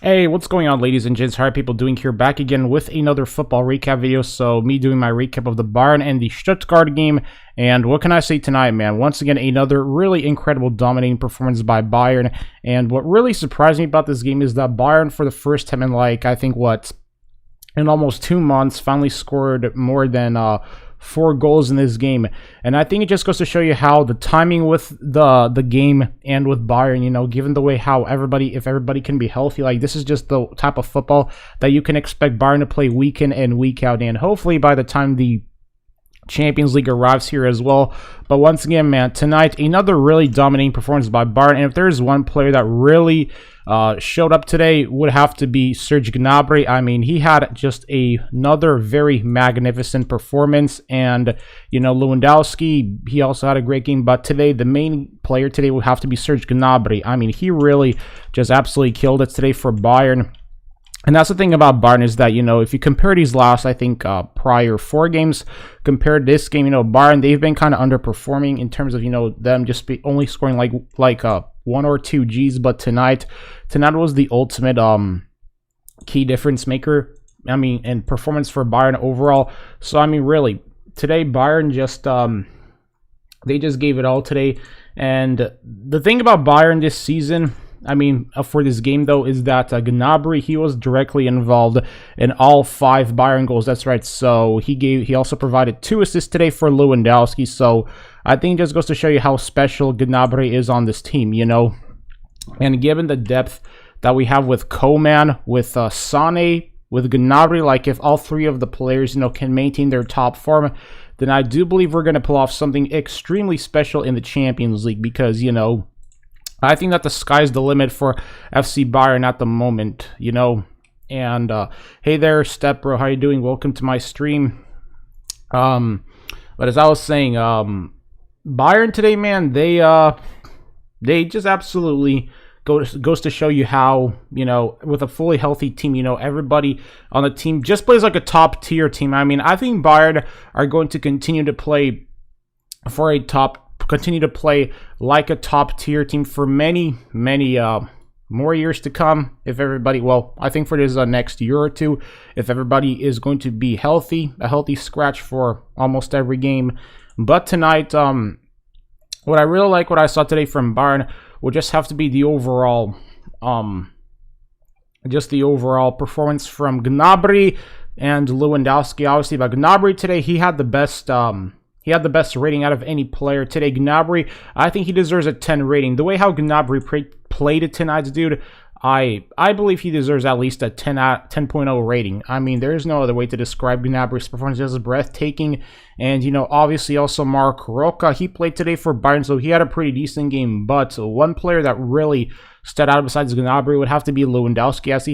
Hey, what's going on, ladies and gents? How are people doing here? Back again with another football recap video. So, me doing my recap of the Bayern and the Stuttgart game. And what can I say tonight, man? Once again, another really incredible dominating performance by Bayern. And what really surprised me about this game is that Bayern, for the first time in in almost 2 months, finally scored more than 4 goals in this game. And I think it just goes to show you how the timing with the game and with Bayern, you know, given the way how if everybody can be healthy, like this is just the type of football that you can expect Bayern to play week in and week out. And hopefully by the time the Champions League arrives here as well. But once again, man, tonight another really dominating performance by Bayern. And if there's one player that really showed up today, would have to be Serge Gnabry. I mean, he had just another very magnificent performance. And you know, Lewandowski, he also had a great game. But today, the main player today would have to be Serge Gnabry. I mean, he really just absolutely killed it today for Bayern. And that's the thing about Bayern is that, you know, if you compare these last, I think, prior 4 games compared to this game, you know, Bayern, they've been kind of underperforming in terms of, you know, them just only scoring like 1 or 2 Gs. But tonight was the ultimate key difference maker. I mean, and performance for Bayern overall. So, I mean, really, today Bayern just, they just gave it all today. And the thing about Bayern this season, I mean, for this game, though, is that Gnabry, he was directly involved in all 5 Bayern goals. That's right. So he also provided 2 assists today for Lewandowski. So I think it just goes to show you how special Gnabry is on this team, you know. And given the depth that we have with Coman, with Sané, with Gnabry, like if all 3 of the players, you know, can maintain their top form, then I do believe we're going to pull off something extremely special in the Champions League because, you know, I think that the sky's the limit for FC Bayern at the moment, you know. And hey there, Step Bro, how you doing? Welcome to my stream. But as I was saying, Bayern today, man, they just absolutely goes to show you how, you know, with a fully healthy team, you know, everybody on the team just plays like a top tier team. I mean, I think Bayern are going to continue to play like a top tier team for many more years to come, if everybody, well, I think for this next year or two, if everybody is going to be healthy, a healthy scratch for almost every game. But tonight, what I really like what I saw today from Bayern would just have to be the overall performance from Gnabry and Lewandowski, obviously. But Gnabry today, he had the best rating out of any player today. Gnabry, I think he deserves a 10 rating. The way how Gnabry played it tonight, dude, I believe he deserves at least a 10.0 rating. I mean, there's no other way to describe Gnabry's performance. Just breathtaking. And, you know, obviously also Marc Roca, he played today for Bayern, so he had a pretty decent game. But one player that really stood out besides Gnabry would have to be Lewandowski, as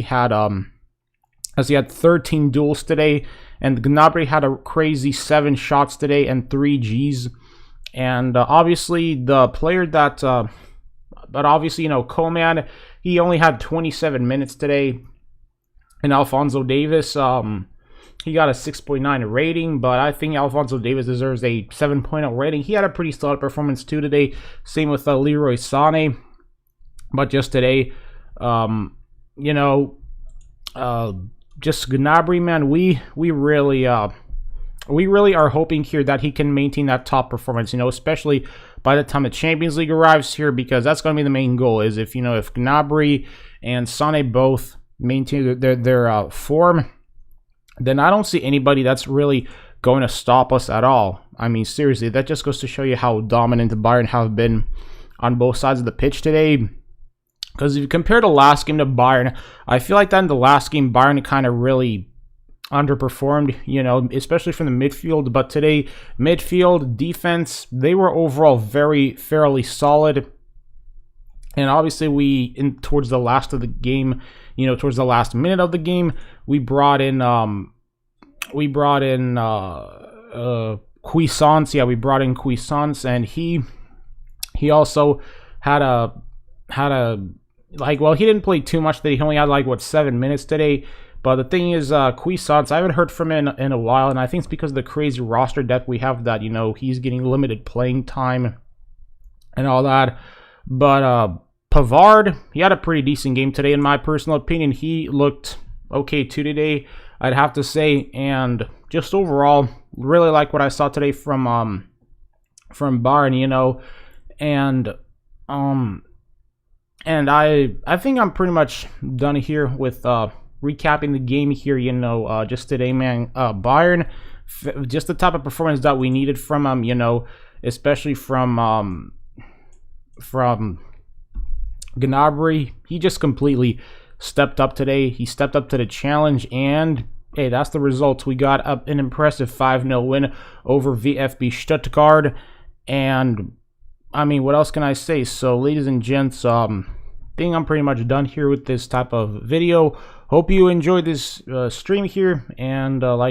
he had 13 duels today. And Gnabry had a crazy 7 shots today and 3 Gs. And obviously the player that, but obviously, you know, Coman, he only had 27 minutes today. And Alphonso Davies, he got a 6.9 rating, but I think Alphonso Davies deserves a 7.0 rating. He had a pretty solid performance too today. Same with Leroy Sané. But just today, you know, just Gnabry, man, we really are hoping here that he can maintain that top performance, you know, especially by the time the Champions League arrives here, because that's going to be the main goal. Is if, you know, if Gnabry and Sané both maintain their form, then I don't see anybody that's really going to stop us at all. I mean, seriously, that just goes to show you how dominant the Bayern have been on both sides of the pitch today. Because if you compare the last game to Bayern, I feel like that in the last game, Bayern kind of really underperformed, you know, especially from the midfield. But today, midfield, defense, they were overall fairly solid. And obviously, towards the last of the game, you know, towards the last minute of the game, we brought in Cuisance. Yeah, we brought in Cuisance, and he also had a well, he didn't play too much today. He only had 7 minutes today. But the thing is, Cuisance, I haven't heard from him in a while, and I think it's because of the crazy roster depth we have that, you know, he's getting limited playing time and all that. But Pavard, he had a pretty decent game today, in my personal opinion. He looked okay too today, I'd have to say, and just overall, really like what I saw today from Bayern, you know, and I think I'm pretty much done here with recapping the game here, you know, just today, man. Bayern, just the type of performance that we needed from you know, especially from Gnabry. He just completely stepped up today. He stepped up to the challenge, and hey, that's the result. We got an impressive 5-0 win over VfB Stuttgart, and I mean, what else can I say? So, ladies and gents, I think I'm pretty much done here with this type of video. Hope you enjoyed this stream here, and like